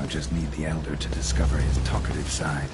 just need the Elder to discover his talkative side.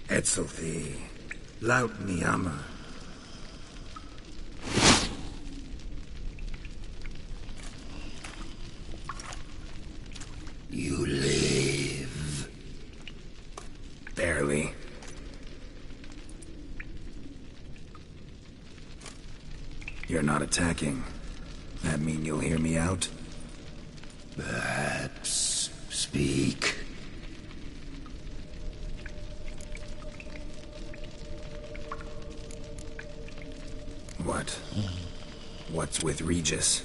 Etzelthi, laut Niyama. You live. Barely. You're not attacking. That mean you'll hear me out? Perhaps. Speak. What? What's with Regis?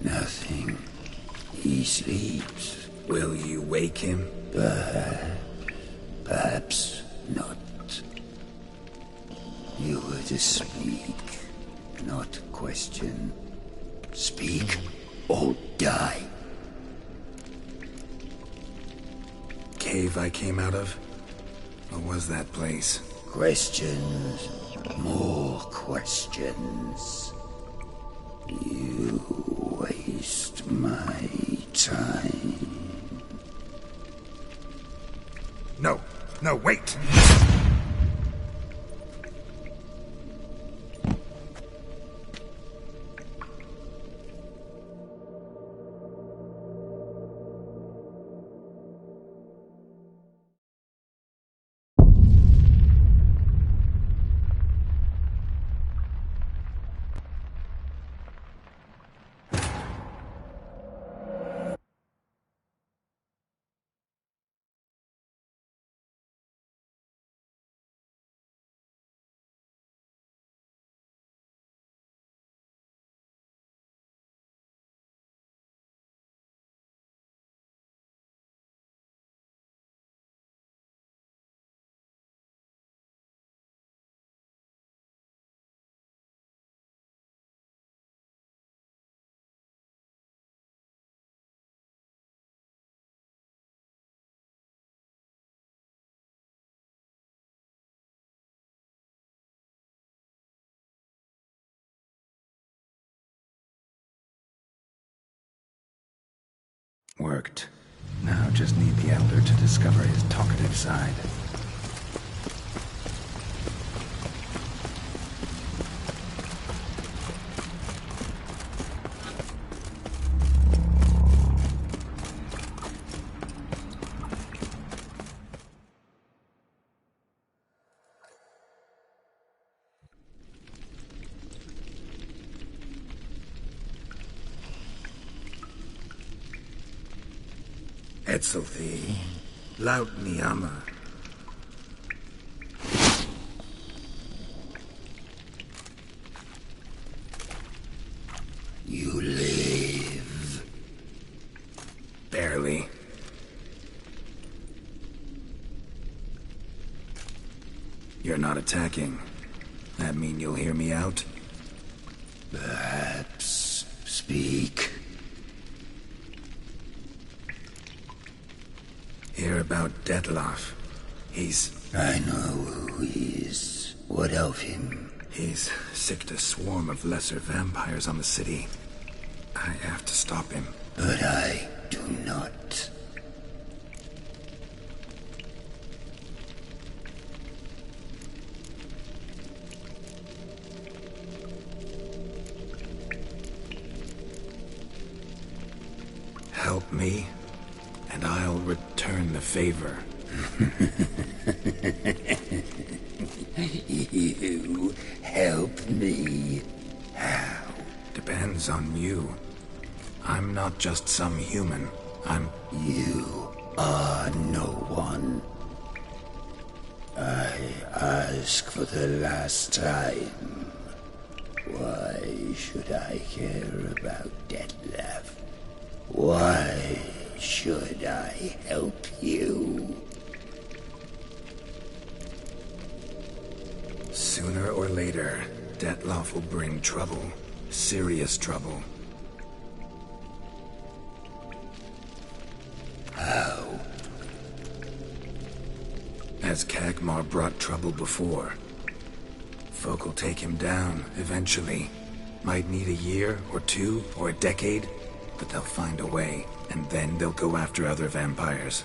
Nothing. He sleeps. Will you wake him? Perhaps not. You were to speak, not question. Speak or die. Cave I came out of? What was that place? Questions. More questions. You waste my time. No, wait! Worked. Now just need the Elder to discover his talkative side. Etzelthi, laut Niyama. You live. Barely. You're not attacking. That mean you'll hear me out? Perhaps. Speak. Hear about Detloff. I know who he is. What of him? He's sicked a swarm of lesser vampires on the city. I have to stop him. But I do not. Help me, and I'll return the favor. You help me? How? Depends on you. I'm not just some human. You are no one. I ask for the last time. Why should I care about Detlef? Why should I help you? Sooner or later, Detlef will bring trouble. Serious trouble. How? As Kagmar brought trouble before. Folk will take him down, eventually. Might need a year, or two, or a decade, but they'll find a way, and then they'll go after other vampires.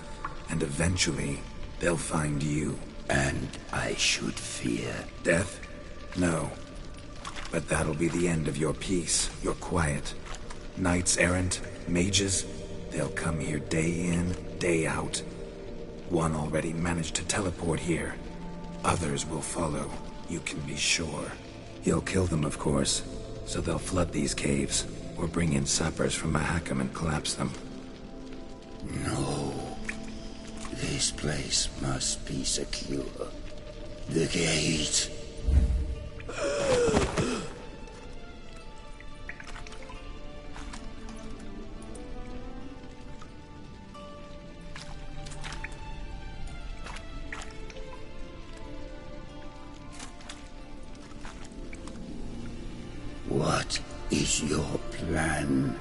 And eventually, they'll find you. And I should fear death? No. But that'll be the end of your peace, your quiet. Knights errant, mages, they'll come here day in, day out. One already managed to teleport here. Others will follow, you can be sure. He'll kill them, of course, so they'll flood these caves, or bring in sappers from Mahakam and collapse them. No. This place must be secure. The gate. What is your plan?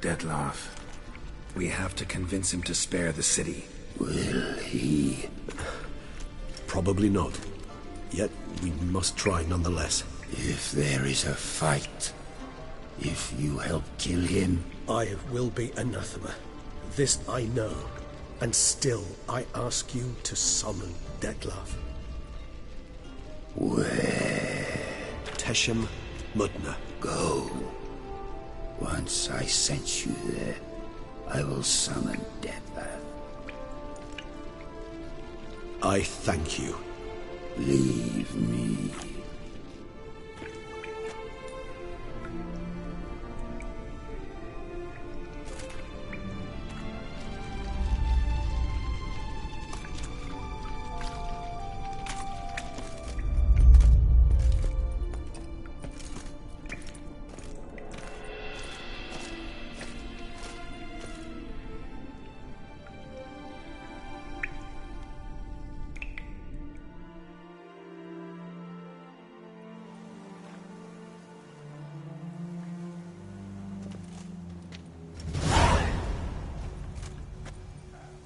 Detlef. We have to convince him to spare the city. Will he? Probably not. Yet we must try nonetheless. If there is a fight, if you help kill him... I will be anathema. This I know. And still I ask you to summon Detlef. Where? Teshem Mudna. Go. Once I sense you there, I will summon Detlef. I thank you. Leave me.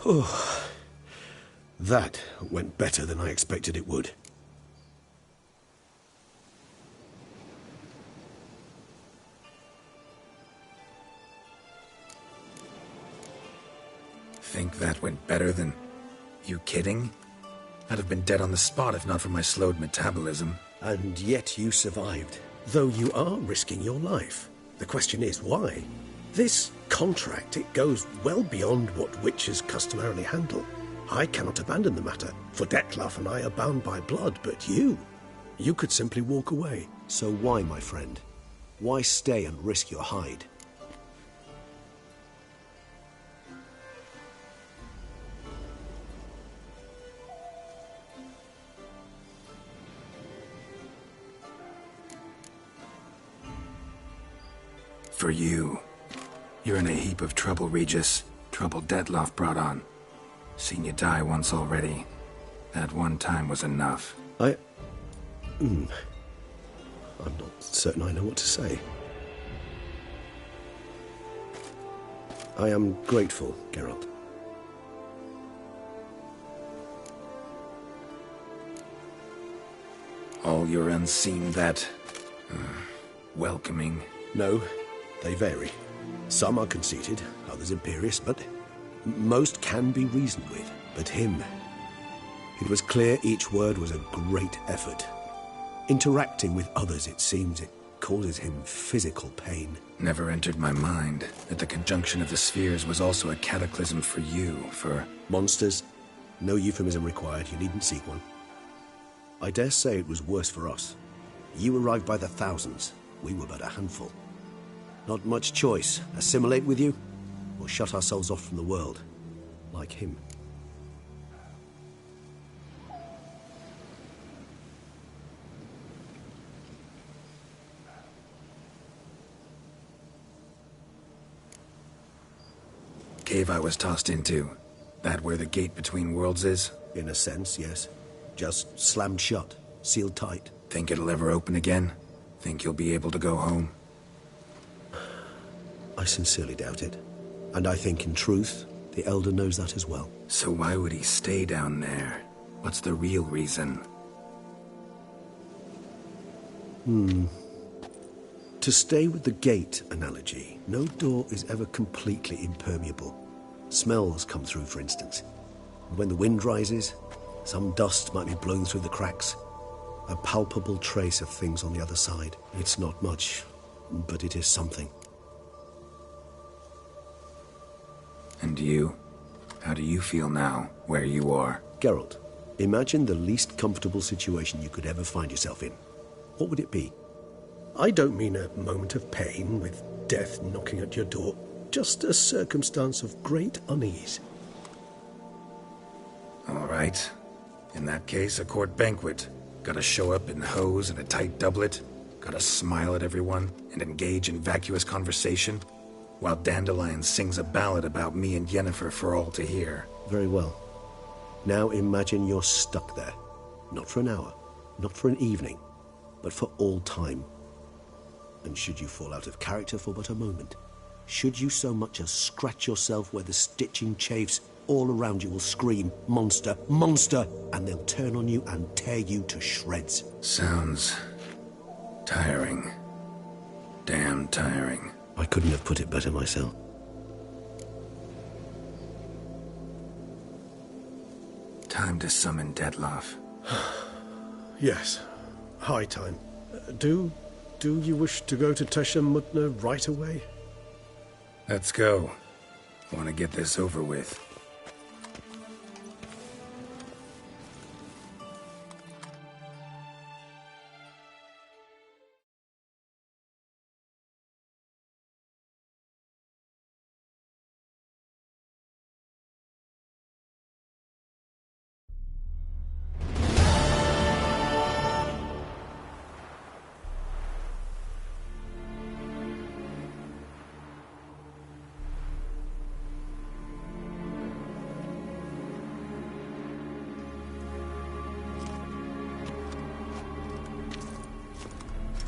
Oh, that went better than I expected it would. Think that went better than... You kidding? I'd have been dead on the spot if not for my slowed metabolism. And yet you survived, though you are risking your life. The question is, why? This contract, it goes well beyond what witches customarily handle. I cannot abandon the matter, for Detlef and I are bound by blood, but you could simply walk away. So why, my friend? Why stay and risk your hide? For you. You're in a heap of trouble, Regis. Trouble Detlef brought on. Seen you die once already. That one time was enough. I'm not certain I know what to say. I am grateful, Geralt. All your unseen that... welcoming. No, they vary. Some are conceited, others imperious, but most can be reasoned with. But him, it was clear each word was a great effort. Interacting with others, it seems, it causes him physical pain. Never entered my mind that the conjunction of the spheres was also a cataclysm for you, for... Monsters? No euphemism required, you needn't seek one. I dare say it was worse for us. You arrived by the thousands, we were but a handful. Not much choice. Assimilate with you, or shut ourselves off from the world, like him. Cave I was tossed into. That where the gate between worlds is? In a sense, yes. Just slammed shut, sealed tight. Think it'll ever open again? Think you'll be able to go home? I sincerely doubt it. And I think, in truth, the Elder knows that as well. So why would he stay down there? What's the real reason? To stay with the gate analogy, no door is ever completely impermeable. Smells come through, for instance. When the wind rises, some dust might be blown through the cracks. A palpable trace of things on the other side. It's not much, but it is something. And you? How do you feel now, where you are? Geralt, imagine the least comfortable situation you could ever find yourself in. What would it be? I don't mean a moment of pain with death knocking at your door. Just a circumstance of great unease. All right. In that case, a court banquet. Gotta show up in hose and a tight doublet. Gotta smile at everyone and engage in vacuous conversation. While Dandelion sings a ballad about me and Yennefer for all to hear. Very well. Now imagine you're stuck there. Not for an hour, not for an evening, but for all time. And should you fall out of character for but a moment, should you so much as scratch yourself where the stitching chafes, all around you will scream, "Monster, monster!" and they'll turn on you and tear you to shreds. Sounds tiring. Damn tiring. I couldn't have put it better myself. Time to summon Dettlaff. Yes, high time. Do you wish to go to Tesha Mutna right away? Let's go. Want to get this over with.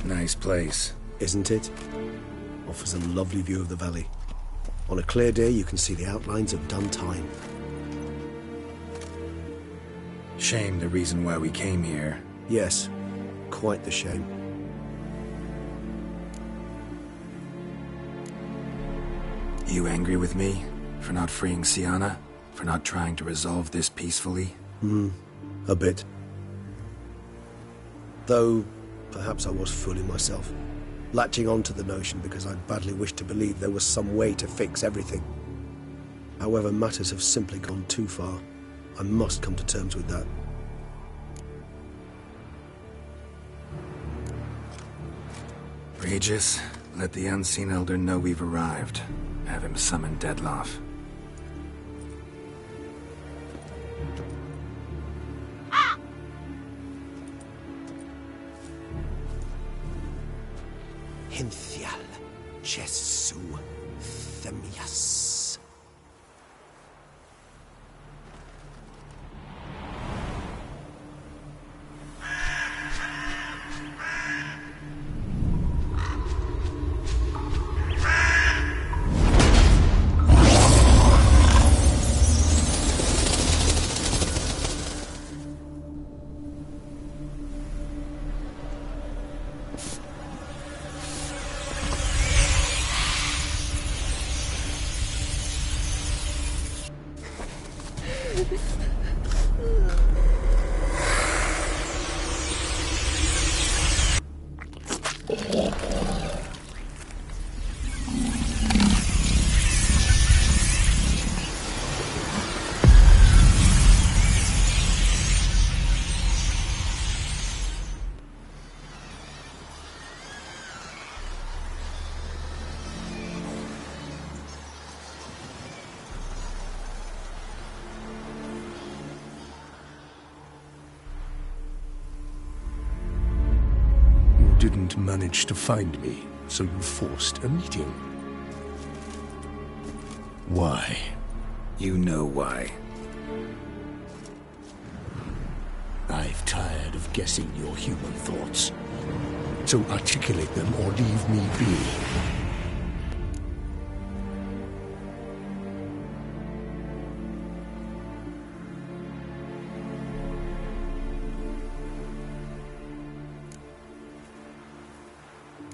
Nice place. Isn't it? Offers a lovely view of the valley. On a clear day, you can see the outlines of done time. Shame the reason why we came here. Yes, quite the shame. You angry with me? For not freeing Sienna? For not trying to resolve this peacefully? A bit. Though, perhaps I was fooling myself. Latching on to the notion because I badly wished to believe there was some way to fix everything. However, matters have simply gone too far. I must come to terms with that. Regis, let the Unseen Elder know we've arrived. Have him summon Dettlaff. Hinthial, Jesu, Themias. didn't manage to find me, so you forced a meeting. Why? You know why. I've tired of guessing your human thoughts. So articulate them or leave me be.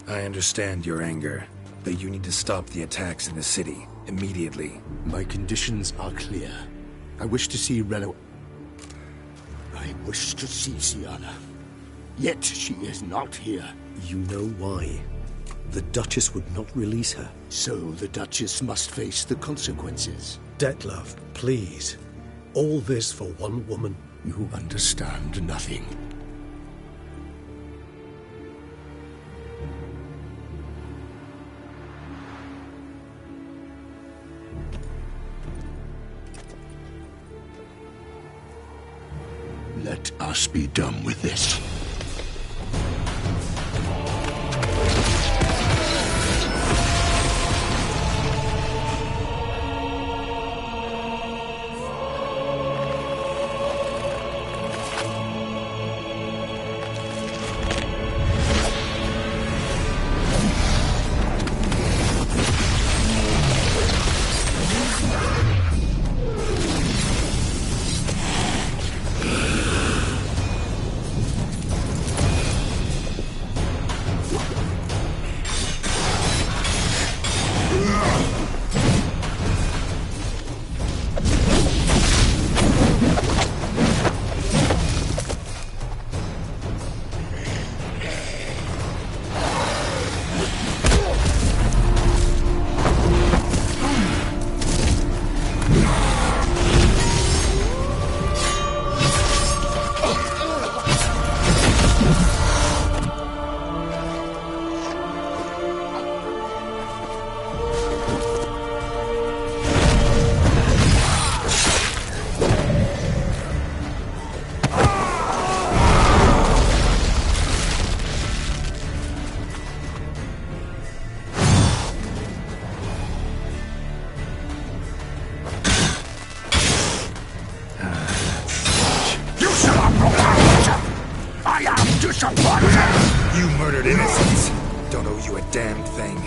I understand your anger, but you need to stop the attacks in the city, immediately. My conditions are clear. I wish to see Reno... I wish to see Sienna. Yet she is not here. You know why. The Duchess would not release her. So the Duchess must face the consequences. Detlef, please. All this for one woman. You understand nothing. Let us be done with this. You murdered innocents. Don't owe you a damn thing.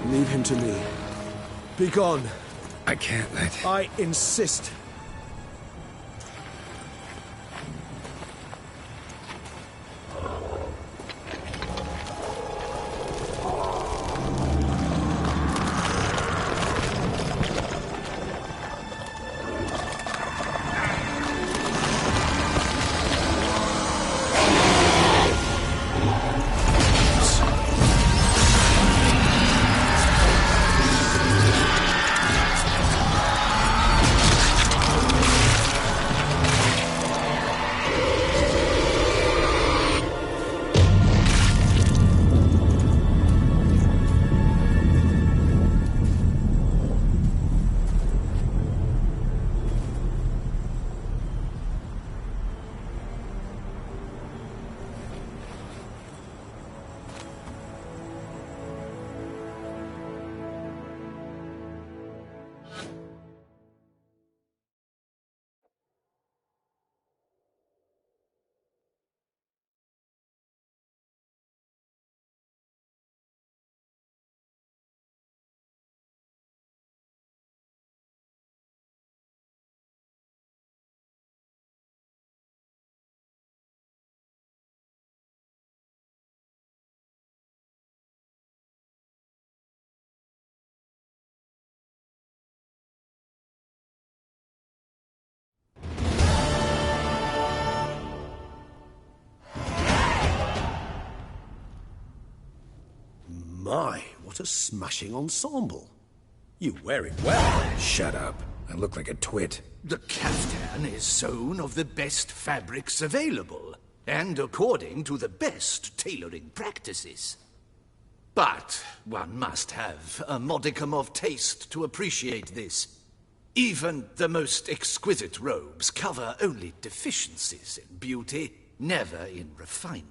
Leave him to me. Be gone. I can't let... I insist. My, what a smashing ensemble. You wear it well. Shut up. I look like a twit. The caftan is sewn of the best fabrics available, and according to the best tailoring practices. But one must have a modicum of taste to appreciate this. Even the most exquisite robes cover only deficiencies in beauty, never in refinement.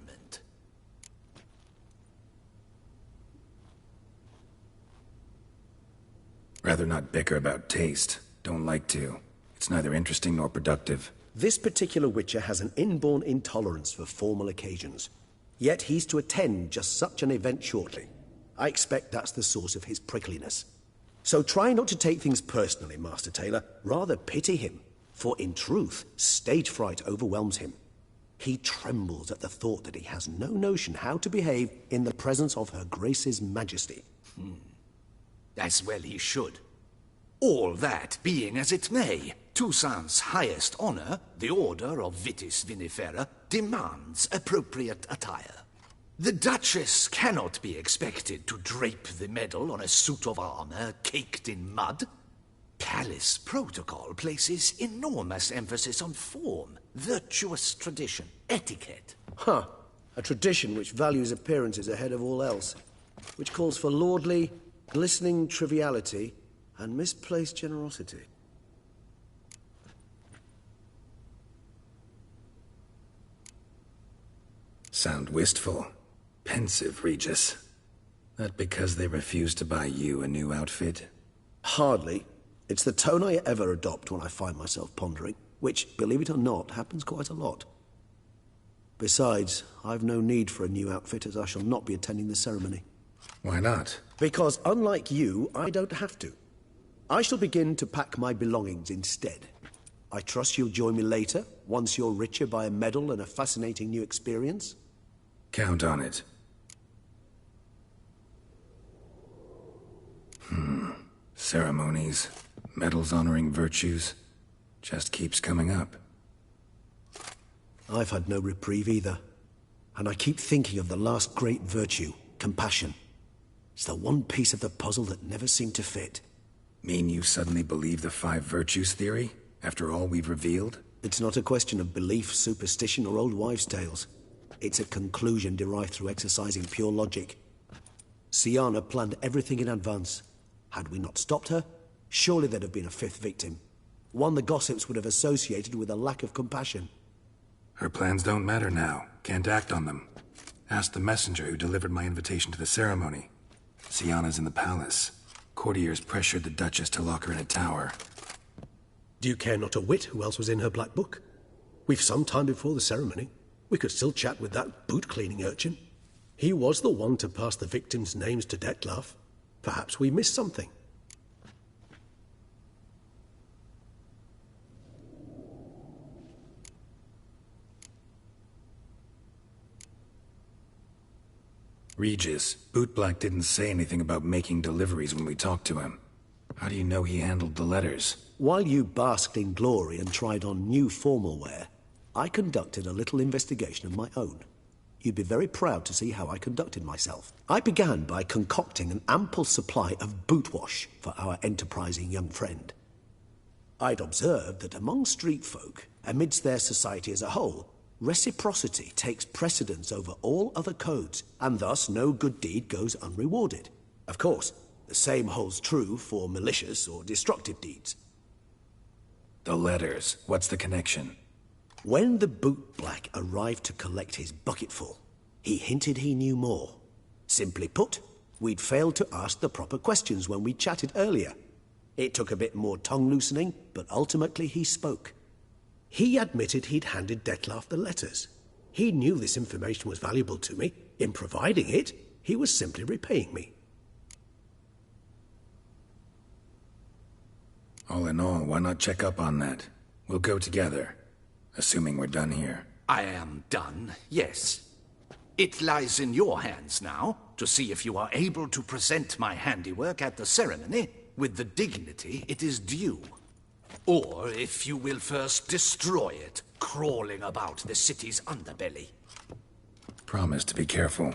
Rather not bicker about taste. Don't like to. It's neither interesting nor productive. This particular Witcher has an inborn intolerance for formal occasions. Yet he's to attend just such an event shortly. I expect that's the source of his prickliness. So try not to take things personally, Master Taylor. Rather pity him. For in truth, stage fright overwhelms him. He trembles at the thought that he has no notion how to behave in the presence of Her Grace's Majesty. As well he should. All that being as it may, Toussaint's highest honor, the Order of Vitis Vinifera, demands appropriate attire. The Duchess cannot be expected to drape the medal on a suit of armor caked in mud. Palace protocol places enormous emphasis on form, virtuous tradition, etiquette. Huh. A tradition which values appearances ahead of all else. Which calls for lordly, glistening triviality and misplaced generosity. Sound wistful. Pensive, Regis. That because they refuse to buy you a new outfit? Hardly. It's the tone I ever adopt when I find myself pondering, which, believe it or not, happens quite a lot. Besides, I've no need for a new outfit as I shall not be attending the ceremony. Why not? Because, unlike you, I don't have to. I shall begin to pack my belongings instead. I trust you'll join me later, once you're richer by a medal and a fascinating new experience? Count on it. Ceremonies, medals honoring virtues, just keeps coming up. I've had no reprieve either. And I keep thinking of the last great virtue, compassion. It's the one piece of the puzzle that never seemed to fit. Mean you suddenly believe the 5 virtues theory, after all we've revealed? It's not a question of belief, superstition, or old wives' tales. It's a conclusion derived through exercising pure logic. Siana planned everything in advance. Had we not stopped her, surely there'd have been a 5th victim. One the gossips would have associated with a lack of compassion. Her plans don't matter now. Can't act on them. Ask the messenger who delivered my invitation to the ceremony. Siana's in the palace. Courtiers pressured the Duchess to lock her in a tower. Do you care not a whit who else was in her black book? We've some time before the ceremony. We could still chat with that boot-cleaning urchin. He was the one to pass the victims' names to Detlef. Perhaps we missed something. Regis, Bootblack didn't say anything about making deliveries when we talked to him. How do you know he handled the letters? While you basked in glory and tried on new formal wear, I conducted a little investigation of my own. You'd be very proud to see how I conducted myself. I began by concocting an ample supply of boot wash for our enterprising young friend. I'd observed that among street folk, amidst their society as a whole, reciprocity takes precedence over all other codes, and thus no good deed goes unrewarded. Of course, the same holds true for malicious or destructive deeds. The letters, what's the connection? When the bootblack arrived to collect his bucketful, he hinted he knew more. Simply put, we'd failed to ask the proper questions when we chatted earlier. It took a bit more tongue-loosening, but ultimately he spoke. He admitted he'd handed Detlef the letters. He knew this information was valuable to me. In providing it, he was simply repaying me. All in all, why not check up on that? We'll go together, assuming we're done here. I am done, yes. It lies in your hands now to see if you are able to present my handiwork at the ceremony with the dignity it is due. Or if you will first destroy it, crawling about the city's underbelly. Promise to be careful.